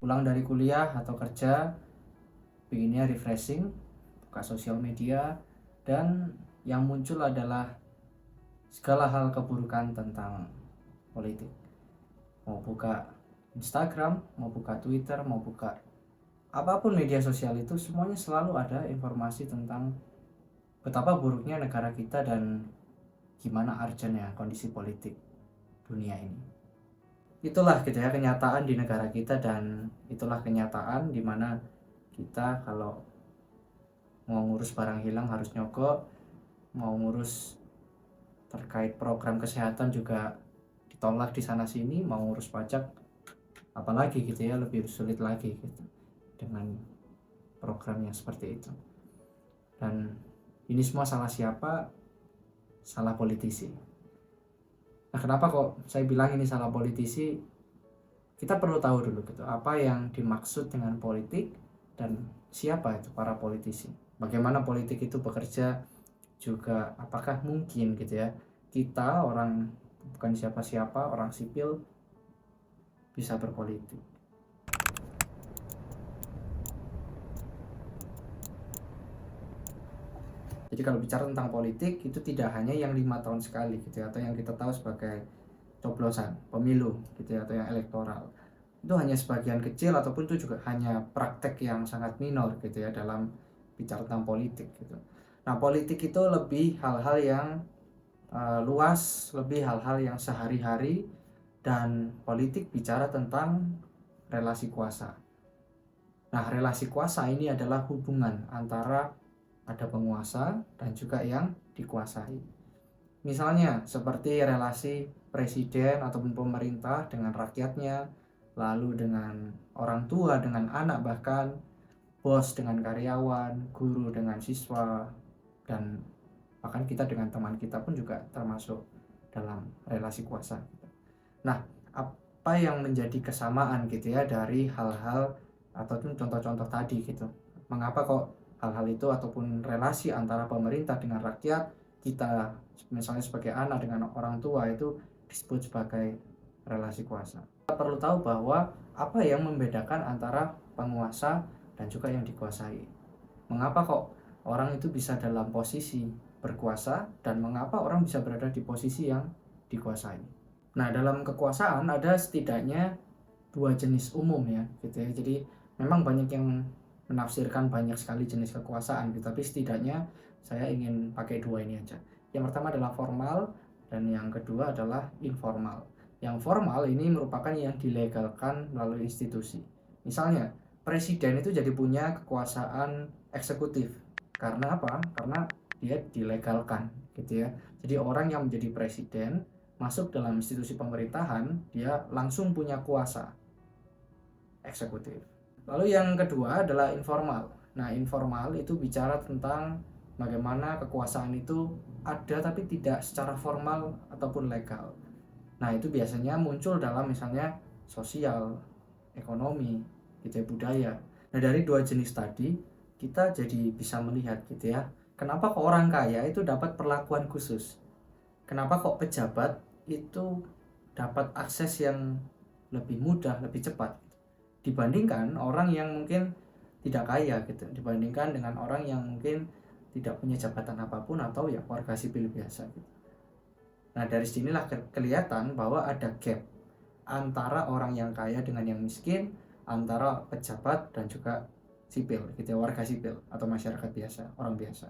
pulang dari kuliah atau kerja, pinginnya refreshing, buka sosial media, dan yang muncul adalah segala hal keburukan tentang politik. Mau buka Instagram, mau buka Twitter, mau buka apapun media sosial, itu semuanya selalu ada informasi tentang betapa buruknya negara kita dan gimana urgentnya kondisi politik dunia ini. Itulah gitu ya kenyataan di negara kita, dan itulah kenyataan dimana kita kalau mau ngurus barang hilang harus nyogok, mau ngurus terkait program kesehatan juga ditolak di sana sini, mau ngurus pajak apalagi gitu ya, lebih sulit lagi gitu dengan program yang seperti itu. Dan ini semua salah siapa? Salah politisi. Nah, kenapa kok saya bilang ini salah politisi? Kita perlu tahu dulu gitu, apa yang dimaksud dengan politik dan siapa itu para politisi. Bagaimana politik itu bekerja, juga apakah mungkin gitu ya kita orang bukan siapa-siapa, orang sipil bisa berpolitik. Jadi kalau bicara tentang politik itu tidak hanya yang 5 tahun sekali gitu ya, atau yang kita tahu sebagai coblosan pemilu gitu ya, atau yang elektoral. Itu hanya sebagian kecil, ataupun itu juga hanya praktek yang sangat minor gitu ya dalam bicara tentang politik gitu. Nah, politik itu lebih hal-hal yang luas, lebih hal-hal yang sehari-hari, dan politik bicara tentang relasi kuasa. Nah, relasi kuasa ini adalah hubungan antara ada penguasa dan juga yang dikuasai. Misalnya seperti relasi presiden ataupun pemerintah dengan rakyatnya, lalu dengan orang tua dengan anak, bahkan bos dengan karyawan, guru dengan siswa, dan bahkan kita dengan teman kita pun juga termasuk dalam relasi kuasa. Nah, apa yang menjadi kesamaan gitu ya dari hal-hal ataupun contoh-contoh tadi gitu? Mengapa kok hal-hal itu ataupun relasi antara pemerintah dengan rakyat, kita misalnya sebagai anak dengan orang tua, itu disebut sebagai relasi kuasa? Kita perlu tahu bahwa apa yang membedakan antara penguasa dan juga yang dikuasai. Mengapa kok orang itu bisa dalam posisi berkuasa, dan mengapa orang bisa berada di posisi yang dikuasai? Nah, dalam kekuasaan ada setidaknya dua jenis umum ya gitu ya. Jadi memang banyak yang menafsirkan banyak sekali jenis kekuasaan gitu, tapi setidaknya saya ingin pakai dua ini aja. Yang pertama adalah formal, dan yang kedua adalah informal. Yang formal ini merupakan yang dilegalkan melalui institusi. Misalnya presiden itu jadi punya kekuasaan eksekutif. Karena apa? Karena dia dilegalkan gitu ya. Jadi orang yang menjadi presiden masuk dalam institusi pemerintahan, dia langsung punya kuasa eksekutif. Lalu yang kedua adalah informal. Nah, informal itu bicara tentang bagaimana kekuasaan itu ada tapi tidak secara formal ataupun legal. Nah, itu biasanya muncul dalam misalnya sosial, ekonomi, gitu ya, budaya. Nah, dari dua jenis tadi kita jadi bisa melihat gitu ya, kenapa kok orang kaya itu dapat perlakuan khusus? Kenapa kok pejabat itu dapat akses yang lebih mudah, lebih cepat dibandingkan orang yang mungkin tidak kaya gitu, dibandingkan dengan orang yang mungkin tidak punya jabatan apapun atau ya warga sipil biasa gitu. Nah, dari sinilah kelihatan bahwa ada gap antara orang yang kaya dengan yang miskin, antara pejabat dan juga sipil gitu ya, warga sipil atau masyarakat biasa, orang biasa.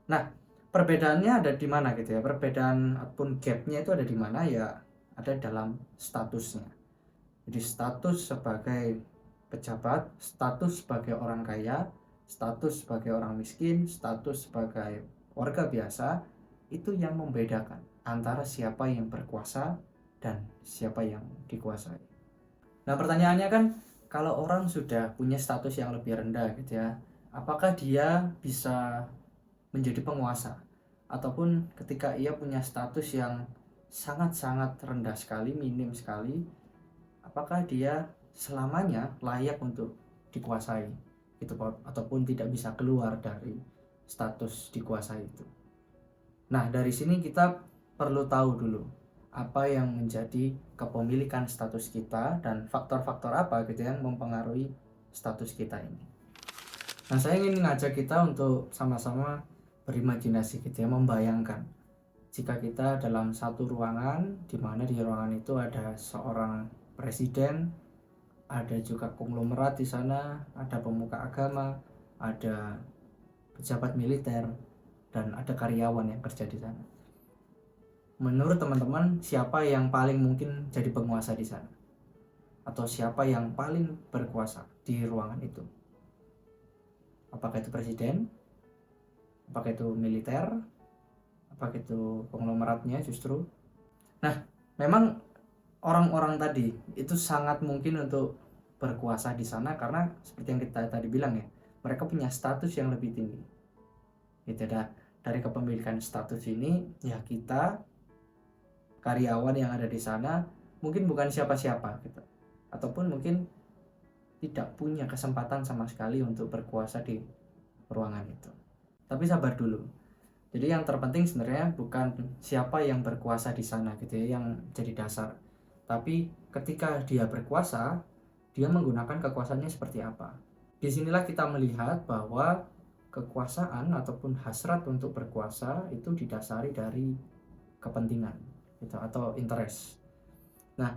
Nah, perbedaannya ada di mana gitu ya? Perbedaan ataupun gapnya itu ada di mana ya? Ada dalam statusnya. Jadi status sebagai pejabat, status sebagai orang kaya, status sebagai orang miskin, status sebagai warga biasa, itu yang membedakan antara siapa yang berkuasa dan siapa yang dikuasai. Nah, pertanyaannya kan, kalau orang sudah punya status yang lebih rendah gitu ya, apakah dia bisa menjadi penguasa? Ataupun ketika ia punya status yang sangat-sangat rendah sekali, minim sekali, apakah dia selamanya layak untuk dikuasai itu, ataupun tidak bisa keluar dari status dikuasai itu? Nah, dari sini kita perlu tahu dulu apa yang menjadi kepemilikan status kita dan faktor-faktor apa gitu yang mempengaruhi status kita ini. Nah, saya ingin ngajak kita untuk sama-sama berimajinasi gitu ya, membayangkan jika kita dalam satu ruangan, di mana di ruangan itu ada seorang presiden, ada juga konglomerat di sana, ada pemuka agama, ada pejabat militer, dan ada karyawan yang kerja di sana. Menurut teman-teman, siapa yang paling mungkin jadi penguasa di sana? Atau siapa yang paling berkuasa di ruangan itu? Apakah itu presiden? Apakah itu militer? Apakah itu konglomeratnya justru? Nah, memang orang-orang tadi itu sangat mungkin untuk berkuasa di sana karena seperti yang kita tadi bilang ya, mereka punya status yang lebih tinggi. Itu dari kepemilikan status ini ya, kita karyawan yang ada di sana mungkin bukan siapa-siapa gitu, ataupun mungkin tidak punya kesempatan sama sekali untuk berkuasa di ruangan itu. Tapi sabar dulu. Jadi yang terpenting sebenarnya bukan siapa yang berkuasa di sana gitu ya yang jadi dasar. Tapi ketika dia berkuasa, dia menggunakan kekuasaannya seperti apa. Disinilah kita melihat bahwa kekuasaan ataupun hasrat untuk berkuasa itu didasari dari kepentingan gitu, atau interest. Nah,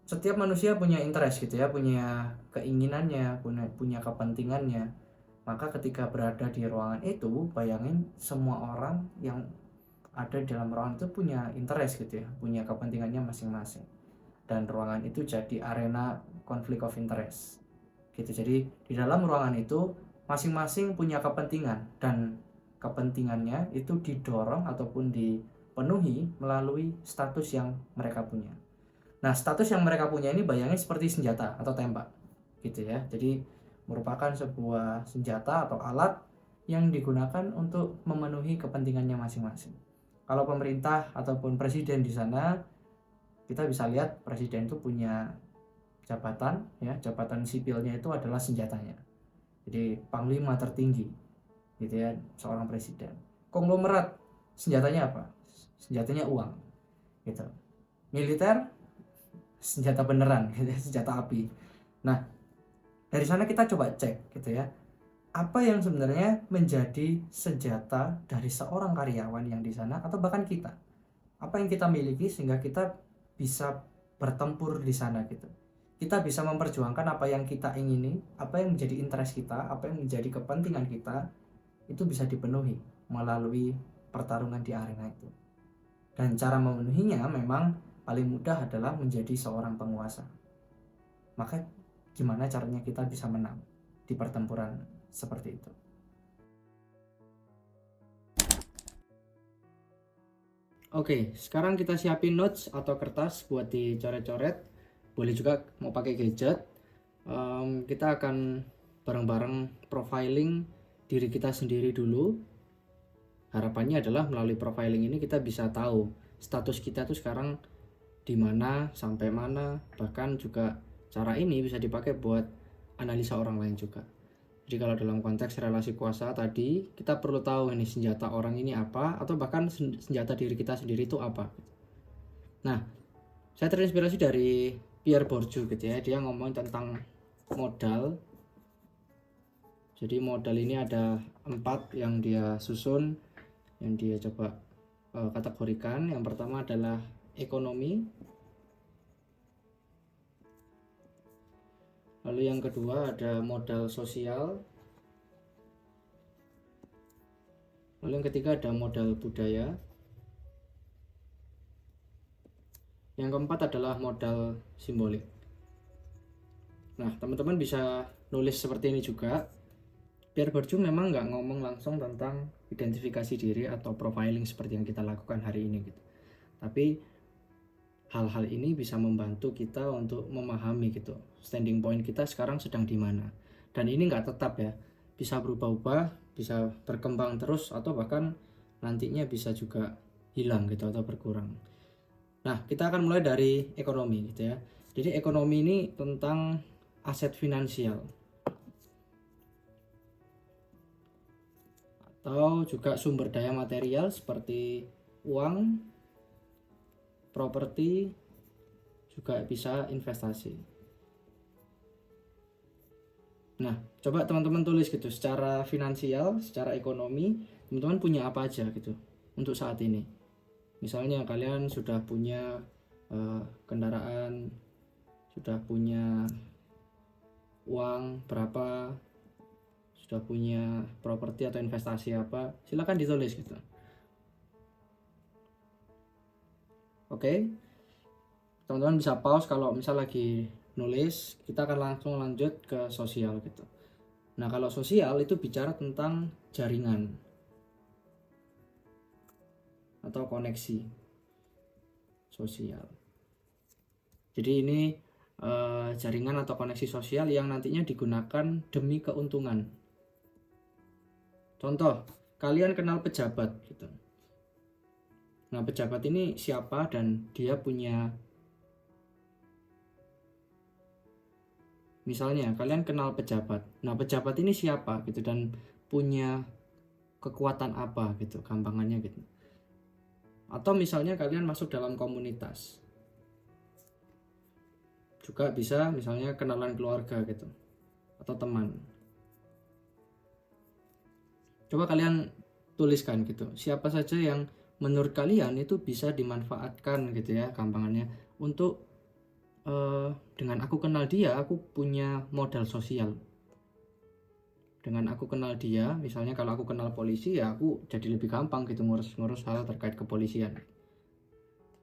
setiap manusia punya interest gitu ya, punya keinginannya, punya kepentingannya. Maka ketika berada di ruangan itu, bayangin semua orang yang ada di dalam ruangan itu punya interest gitu ya, punya kepentingannya masing-masing. Dan ruangan itu jadi arena konflik of interest gitu. Jadi di dalam ruangan itu masing-masing punya kepentingan, dan kepentingannya itu didorong ataupun dipenuhi melalui status yang mereka punya. Nah, status yang mereka punya ini bayangin seperti senjata atau tembak gitu ya. Jadi merupakan sebuah senjata atau alat yang digunakan untuk memenuhi kepentingannya masing-masing. Kalau pemerintah ataupun presiden di sana, kita bisa lihat presiden itu punya jabatan ya, jabatan sipilnya itu adalah senjatanya. Jadi panglima tertinggi gitu ya, seorang presiden. Konglomerat senjatanya apa? Senjatanya uang gitu. Militer senjata beneran gitu, senjata api. Nah, dari sana kita coba cek gitu ya, apa yang sebenarnya menjadi senjata dari seorang karyawan yang di sana, atau bahkan kita, apa yang kita miliki sehingga kita bisa bertempur di sana gitu. Kita bisa memperjuangkan apa yang kita ingini, apa yang menjadi interest kita, apa yang menjadi kepentingan kita, itu bisa dipenuhi melalui pertarungan di arena itu. Dan cara memenuhinya memang paling mudah adalah menjadi seorang penguasa. Maka gimana caranya kita bisa menang di pertempuran seperti itu? Oke, sekarang kita siapin notes atau kertas buat dicoret-coret. Boleh juga mau pakai gadget. Kita akan bareng-bareng profiling diri kita sendiri dulu. Harapannya adalah melalui profiling ini kita bisa tahu status kita tuh sekarang di mana, sampai mana. Bahkan juga cara ini bisa dipakai buat analisa orang lain juga. Jadi kalau dalam konteks relasi kuasa tadi, kita perlu tahu ini senjata orang ini apa, atau bahkan senjata diri kita sendiri itu apa. Nah, saya terinspirasi dari Pierre Bourdieu gitu ya. Dia ngomong tentang modal. Jadi modal ini ada 4 yang dia susun, yang dia coba kategorikan. Yang pertama adalah ekonomi. Lalu yang kedua ada modal sosial. Lalu yang ketiga ada modal budaya. Yang keempat adalah modal simbolik. Nah, teman-teman bisa nulis seperti ini juga. Pierre Bourdieu memang nggak ngomong langsung tentang identifikasi diri atau profiling seperti yang kita lakukan hari ini gitu. Tapi hal-hal ini bisa membantu kita untuk memahami gitu standing point kita sekarang sedang di mana. Dan ini nggak tetap ya, bisa berubah-ubah, bisa berkembang terus, atau bahkan nantinya bisa juga hilang gitu atau berkurang. Nah, kita akan mulai dari ekonomi gitu ya. Jadi ekonomi ini tentang aset finansial atau juga sumber daya material seperti uang, properti, juga bisa investasi. Nah, coba teman-teman tulis gitu, secara finansial, secara ekonomi, teman-teman punya apa aja gitu untuk saat ini. Misalnya kalian sudah punya kendaraan, sudah punya uang berapa, sudah punya properti atau investasi apa, silakan ditulis gitu. Oke, teman-teman bisa pause kalau misal lagi nulis. Kita akan langsung lanjut ke sosial gitu. Nah, kalau sosial itu bicara tentang jaringan atau koneksi sosial. Jadi ini jaringan atau koneksi sosial yang nantinya digunakan demi keuntungan. Contoh, kalian kenal pejabat gitu. Nah, pejabat ini siapa dan dia punya, misalnya kalian kenal pejabat. Nah, pejabat ini siapa gitu dan punya kekuatan apa gitu, gampangannya gitu. Atau misalnya kalian masuk dalam komunitas. Juga bisa misalnya kenalan keluarga gitu atau teman. Coba kalian tuliskan gitu, siapa saja yang menurut kalian itu bisa dimanfaatkan gitu ya, gampangannya, untuk dengan aku kenal dia, aku punya modal sosial. Dengan aku kenal dia, misalnya kalau aku kenal polisi, ya aku jadi lebih gampang gitu ngurus-ngurus hal terkait kepolisian.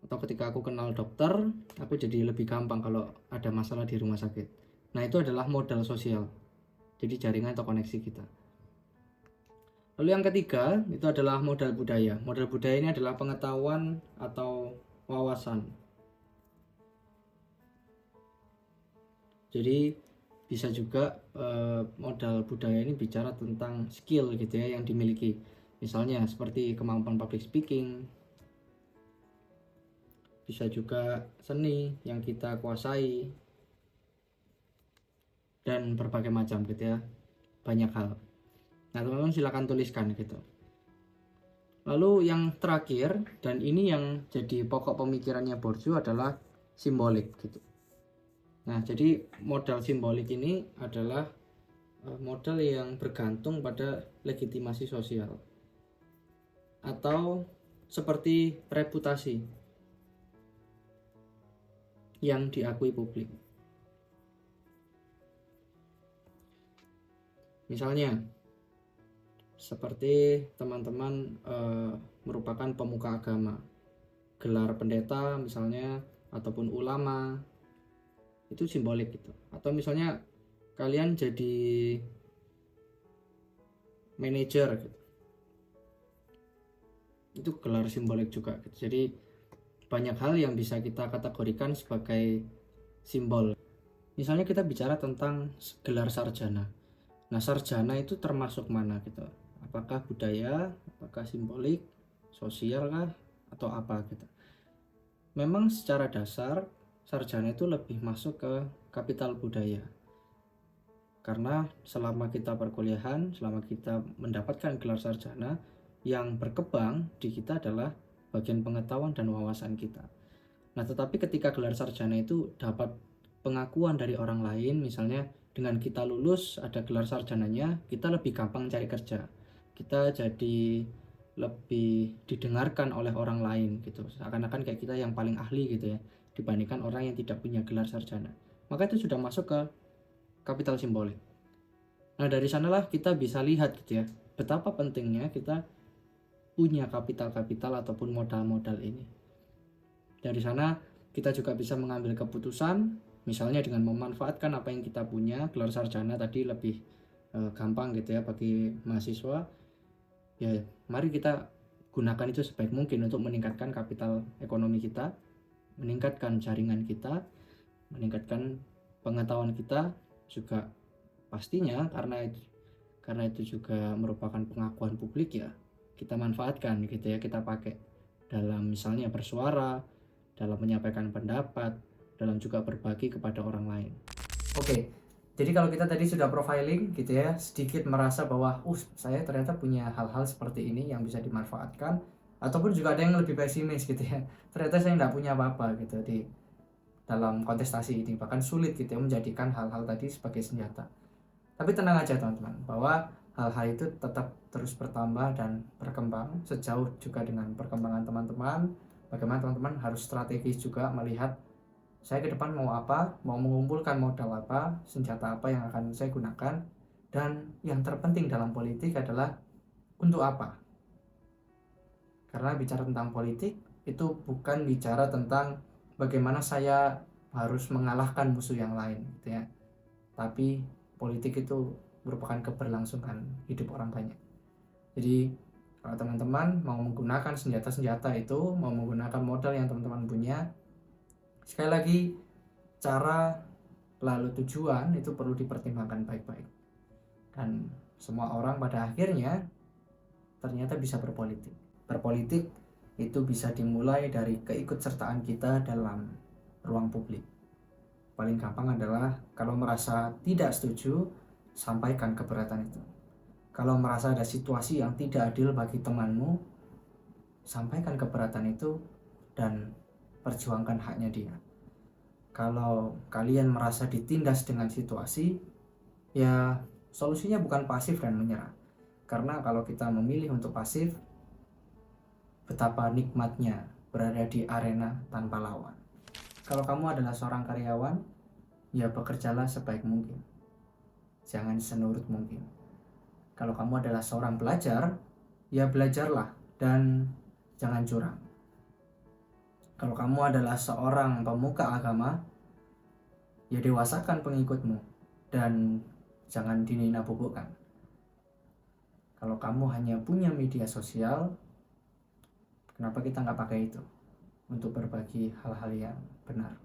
Atau ketika aku kenal dokter, aku jadi lebih gampang kalau ada masalah di rumah sakit. Nah, itu adalah modal sosial. Jadi jaringan atau koneksi kita. Lalu yang ketiga, itu adalah modal budaya. Modal budaya ini adalah pengetahuan atau wawasan. Jadi bisa juga modal budaya ini bicara tentang skill gitu ya yang dimiliki. Misalnya seperti kemampuan public speaking. Bisa juga seni yang kita kuasai. Dan berbagai macam gitu ya. Banyak hal. Nah, teman-teman silakan tuliskan gitu. Lalu yang terakhir, dan ini yang jadi pokok pemikirannya Bourdieu, adalah simbolik gitu. Nah, jadi modal simbolik ini adalah modal yang bergantung pada legitimasi sosial atau seperti reputasi yang diakui publik. Misalnya seperti teman-teman merupakan pemuka agama, gelar pendeta misalnya, ataupun ulama, itu simbolik gitu. Atau misalnya kalian jadi manajer gitu, itu gelar simbolik juga gitu. Jadi banyak hal yang bisa kita kategorikan sebagai simbol. Misalnya kita bicara tentang gelar sarjana. Nah, sarjana itu termasuk mana gitu? Apakah budaya, apakah simbolik, sosial kah, atau apa gitu? Memang secara dasar sarjana itu lebih masuk ke kapital budaya. Karena selama kita perkuliahan, selama kita mendapatkan gelar sarjana, yang berkembang di kita adalah bagian pengetahuan dan wawasan kita. Nah, tetapi ketika gelar sarjana itu dapat pengakuan dari orang lain, misalnya dengan kita lulus ada gelar sarjananya, kita lebih gampang cari kerja. Kita jadi lebih didengarkan oleh orang lain gitu. Seakan-akan kayak kita yang paling ahli gitu ya, dibandingkan orang yang tidak punya gelar sarjana. Maka itu sudah masuk ke kapital simbolik. Nah, dari sanalah kita bisa lihat gitu ya, betapa pentingnya kita punya kapital-kapital ataupun modal-modal ini. Dari sana kita juga bisa mengambil keputusan, misalnya dengan memanfaatkan apa yang kita punya. Gelar sarjana tadi lebih gampang gitu ya bagi mahasiswa. Ya, mari kita gunakan itu sebaik mungkin untuk meningkatkan kapital ekonomi kita, meningkatkan jaringan kita, meningkatkan pengetahuan kita juga pastinya, karena itu juga merupakan pengakuan publik ya. Kita manfaatkan gitu ya, kita pakai dalam misalnya bersuara, dalam menyampaikan pendapat, dalam juga berbagi kepada orang lain. Oke, jadi kalau kita tadi sudah profiling gitu ya, sedikit merasa bahwa saya ternyata punya hal-hal seperti ini yang bisa dimanfaatkan, Ataupun juga ada yang lebih pesimis gitu ya, ternyata saya nggak punya apa-apa gitu di dalam kontestasi ini, bahkan sulit gitu ya menjadikan hal-hal tadi sebagai senjata. Tapi tenang aja teman-teman, bahwa hal-hal itu tetap terus bertambah dan berkembang sejauh juga dengan perkembangan teman-teman. Bagaimana teman-teman harus strategis juga melihat saya ke depan mau apa, mau mengumpulkan modal apa, senjata apa yang akan saya gunakan, dan yang terpenting dalam politik adalah untuk apa. Karena bicara tentang politik itu bukan bicara tentang bagaimana saya harus mengalahkan musuh yang lain gitu ya. Tapi politik itu merupakan keberlangsungan hidup orang banyak. Jadi kalau teman-teman mau menggunakan senjata-senjata itu, mau menggunakan modal yang teman-teman punya, sekali lagi cara lalu tujuan itu perlu dipertimbangkan baik-baik. Dan semua orang pada akhirnya ternyata bisa berpolitik. Berpolitik itu bisa dimulai dari keikutsertaan kita dalam ruang publik. Paling gampang adalah kalau merasa tidak setuju, sampaikan keberatan itu. Kalau merasa ada situasi yang tidak adil bagi temanmu, sampaikan keberatan itu dan perjuangkan haknya dia. Kalau kalian merasa ditindas dengan situasi, ya solusinya bukan pasif dan menyerah. Karena kalau kita memilih untuk pasif, betapa nikmatnya berada di arena tanpa lawan. Kalau kamu adalah seorang karyawan, ya bekerjalah sebaik mungkin. Jangan senurut mungkin. Kalau kamu adalah seorang pelajar, ya belajarlah dan jangan curang. Kalau kamu adalah seorang pemuka agama, ya dewasakan pengikutmu dan jangan dinina-bubukkan. Kalau kamu hanya punya media sosial, kenapa kita nggak pakai itu untuk berbagi hal-hal yang benar?